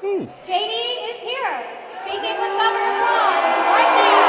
Ooh. JD is here, speaking with Governor Braun right now.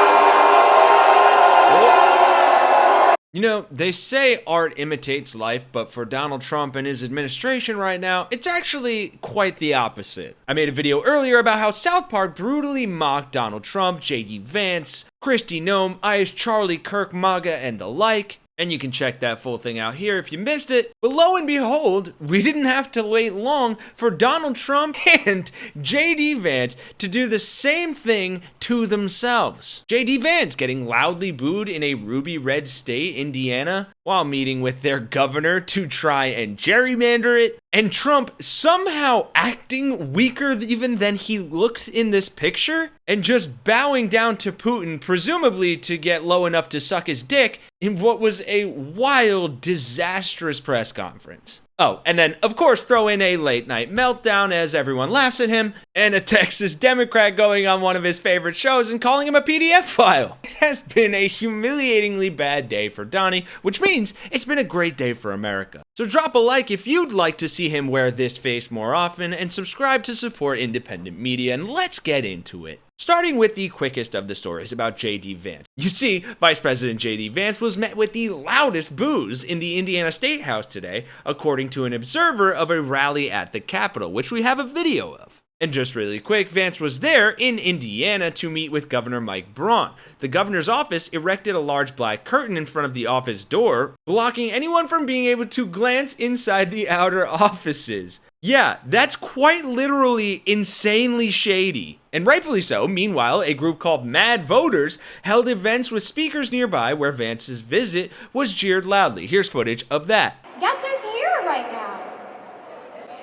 You know, they say art imitates life, but for Donald Trump and his administration right now, it's actually quite the opposite. I made a video earlier about how South Park brutally mocked Donald Trump, JD Vance, Kristi Noem, Ice, Charlie Kirk, MAGA, and the like. And you can check that full thing out here if you missed it. But lo and behold, we didn't have to wait long for Donald Trump and JD Vance to do the same thing to themselves. JD Vance getting loudly booed in a ruby red state, Indiana, while meeting with their governor to try and gerrymander it. And Trump somehow acting weaker even than he looked in this picture and just bowing down to Putin, presumably to get low enough to suck his dick in what was a wild, disastrous press conference. Oh, and then, of course, throw in a late-night meltdown as everyone laughs at him, and a Texas Democrat going on one of his favorite shows and calling him a PDF file. It has been a humiliatingly bad day for Donnie, which means it's been a great day for America. So drop a like if you'd like to see him wear this face more often, and subscribe to support independent media, and let's get into it. Starting with the quickest of the stories about JD Vance. You see, Vice President JD Vance was met with the loudest boos in the Indiana State House today, according to an observer of a rally at the Capitol, which we have a video of. And just really quick, Vance was there in Indiana to meet with Governor Mike Braun. The governor's office erected a large black curtain in front of the office door, blocking anyone from being able to glance inside the outer offices. Yeah, that's quite literally insanely shady. And rightfully so. Meanwhile, a group called Mad Voters held events with speakers nearby where Vance's visit was jeered loudly. Here's footage of that. Guess who's here right now?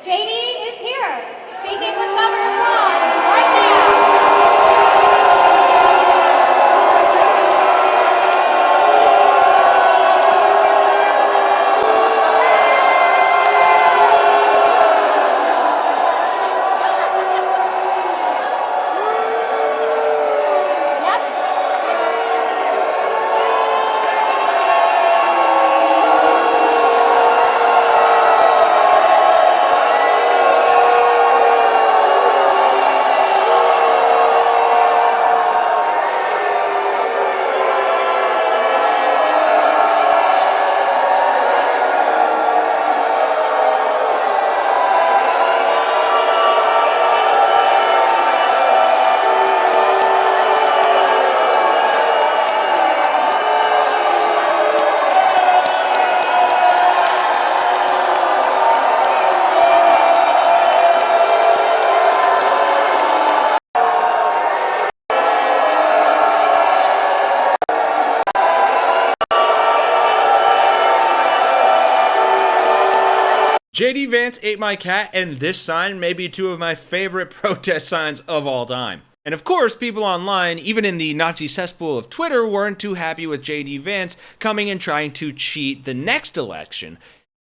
JD is here, speaking with Governor Braun right now. JD Vance ate my cat, and this sign may be two of my favorite protest signs of all time. And of course, people online, even in the Nazi cesspool of Twitter, weren't too happy with JD Vance coming and trying to cheat the next election,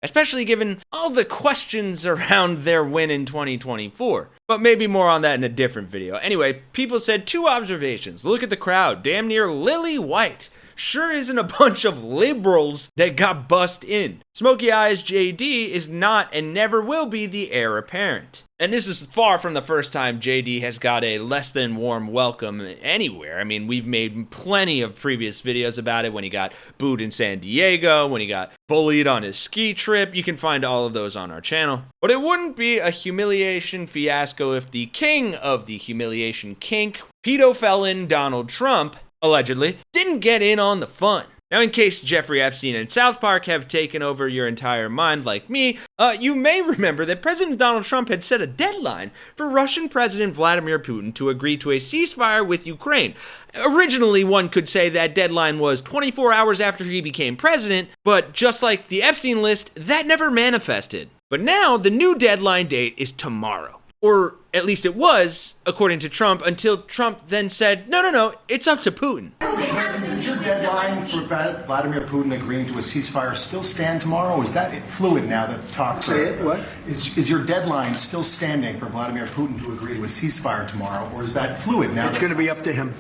especially given all the questions around their win in 2024. But maybe more on that in a different video. Anyway, people said two observations. Look at the crowd, damn near lily white. Sure isn't a bunch of liberals that got bussed in. Smoky Eyes JD is not and never will be the heir apparent. And this is far from the first time JD has got a less than warm welcome anywhere. I mean, we've made plenty of previous videos about it, when he got booed in San Diego, when he got bullied on his ski trip. You can find all of those on our channel. But it wouldn't be a humiliation fiasco if the king of the humiliation kink, pedo felon Donald Trump, allegedly, didn't get in on the fun. Now, in case Jeffrey Epstein and South Park have taken over your entire mind like me, you may remember that President Donald Trump had set a deadline for Russian President Vladimir Putin to agree to a ceasefire with Ukraine. Originally, one could say that deadline was 24 hours after he became president, but just like the Epstein list, that never manifested. But now, the new deadline date is tomorrow. Or at least it was, according to Trump, until Trump then said, no, it's up to Putin. Does your deadline for Vladimir Putin agreeing to a ceasefire still stand tomorrow? Or is that fluid now that talks are... What? Is your deadline still standing for Vladimir Putin to agree to a ceasefire tomorrow? Or is that fluid now? It's going to be up to him.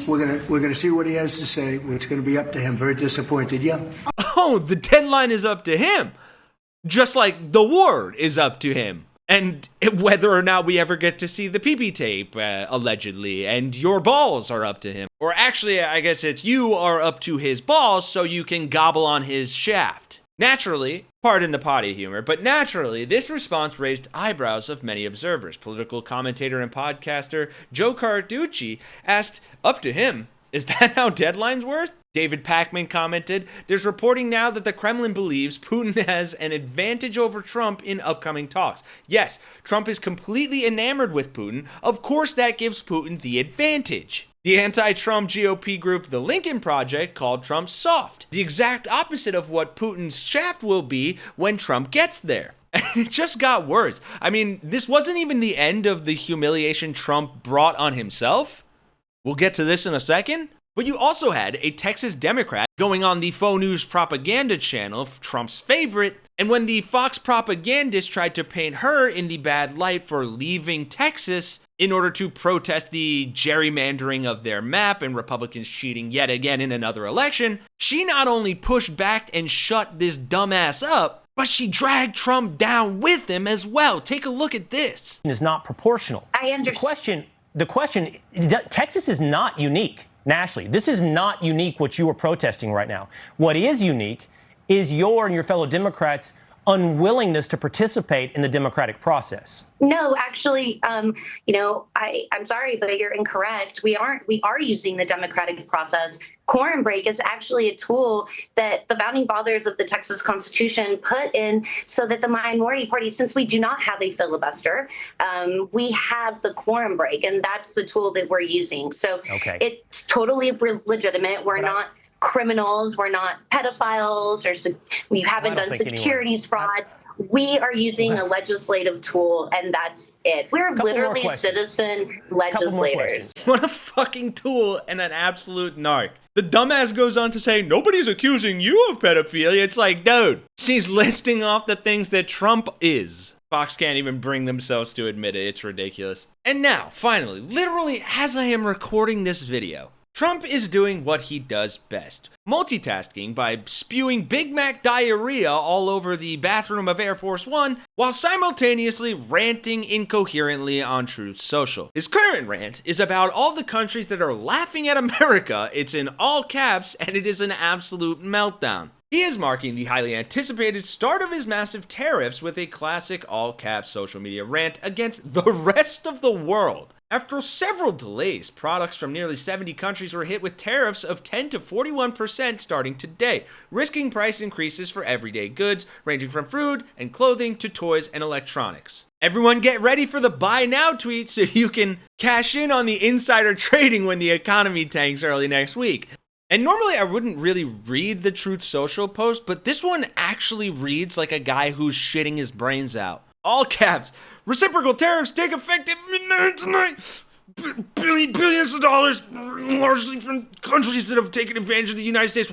We're going to see what he has to say. It's going to be up to him. Very disappointed, yeah. Oh, the deadline is up to him. Just like the war is up to him. And whether or not we ever get to see the pee-pee tape, allegedly, and your balls are up to him. Or actually, I guess it's you are up to his balls so you can gobble on his shaft. Naturally, pardon the potty humor, but naturally, this response raised eyebrows of many observers. Political commentator and podcaster Joe Carducci asked, up to him, is that how deadlines work? David Pakman commented, there's reporting now that the Kremlin believes Putin has an advantage over Trump in upcoming talks. Yes, Trump is completely enamored with Putin. Of course that gives Putin the advantage. The anti-Trump GOP group The Lincoln Project called Trump soft, the exact opposite of what Putin's shaft will be when Trump gets there. And it just got worse. I mean, this wasn't even the end of the humiliation Trump brought on himself. We'll get to this in a second. But you also had a Texas Democrat going on the faux news propaganda channel, Trump's favorite, and when the Fox propagandist tried to paint her in the bad light for leaving Texas in order to protest the gerrymandering of their map and Republicans cheating yet again in another election, she not only pushed back and shut this dumbass up, but she dragged Trump down with him as well. Take a look at this. Is not proportional. I understand. The question, Texas is not unique. Nationally, this is not unique what you are protesting right now. What is unique is your and your fellow Democrats' unwillingness to participate in the democratic process. No, actually, I'm sorry, but you're incorrect. We are using the democratic process. Quorum break is actually a tool that the founding fathers of the Texas Constitution put in so that the minority party, since we do not have a filibuster, we have the quorum break, and that's the tool that we're using. So It's totally legitimate. We're not criminals. We're not pedophiles, or we haven't done securities fraud. We are using a legislative tool, and that's it. We're literally citizen legislators. What a fucking tool and an absolute narc. The dumbass goes on to say, nobody's accusing you of pedophilia. It's like, dude, she's listing off the things that Trump is. Fox can't even bring themselves to admit it. It's ridiculous. And now, finally, literally as I am recording this video, Trump is doing what he does best, multitasking by spewing Big Mac diarrhea all over the bathroom of Air Force One while simultaneously ranting incoherently on Truth Social. His current rant is about all the countries that are laughing at America. It's in all caps, and it is an absolute meltdown. He is marking the highly anticipated start of his massive tariffs with a classic all-caps social media rant against the rest of the world. After several delays, products from nearly 70 countries were hit with tariffs of 10 to 41% starting today, risking price increases for everyday goods, ranging from food and clothing to toys and electronics. Everyone get ready for the buy now tweet so you can cash in on the insider trading when the economy tanks early next week. And normally I wouldn't really read the Truth Social post, but this one actually reads like a guy who's shitting his brains out. All caps, reciprocal tariffs take effect at midnight tonight. Billions of dollars, largely from countries that have taken advantage of the United States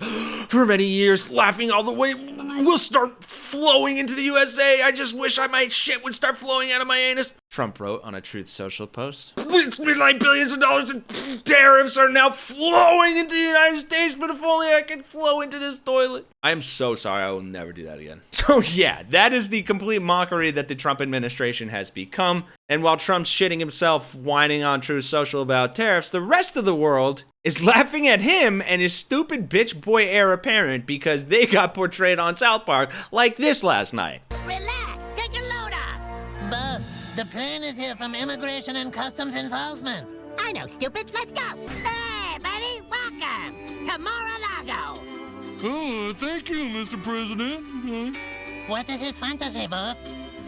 for many years, laughing all the way, will start flowing into the USA. I just wish my shit would start flowing out of my anus. Trump wrote on a Truth Social post. It's midnight, billions of dollars in tariffs are now flowing into the United States, but if only I could flow into this toilet. I am so sorry, I will never do that again. So yeah, that is the complete mockery that the Trump administration has become. And while Trump's shitting himself, whining on Truth Social about tariffs, the rest of the world is laughing at him and his stupid bitch boy heir apparent because they got portrayed on South Park like this last night. Relax, take your load off. Boss, the plane is here from Immigration and Customs Enforcement. I know, stupid. Let's go. Hey, buddy, welcome to Mar-a-Lago. Oh, thank you, Mr. President. What is it fantasy, boss?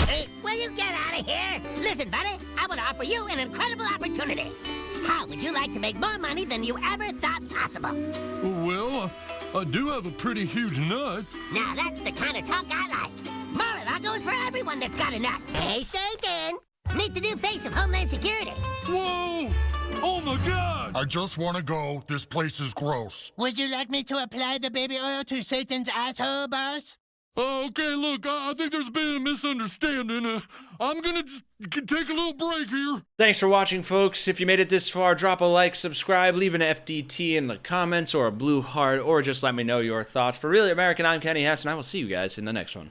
Hey, will you get out of here? Listen, buddy, I want to offer you an incredible opportunity. How would you like to make more money than you ever thought possible? Well, I do have a pretty huge nut. Now, that's the kind of talk I like. Mar-a-Lago is for everyone that's got a nut. Hey, Satan! Meet the new face of Homeland Security. Whoa! Oh my God! I just want to go. This place is gross. Would you like me to apply the baby oil to Satan's asshole, boss? Okay, look, I think there's been a misunderstanding. I'm gonna just take a little break here. Thanks for watching, folks. If you made it this far, drop a like, subscribe, leave an FDT in the comments or a blue heart, or just let me know your thoughts. For Really American, I'm Kenny Hesse, and I will see you guys in the next one.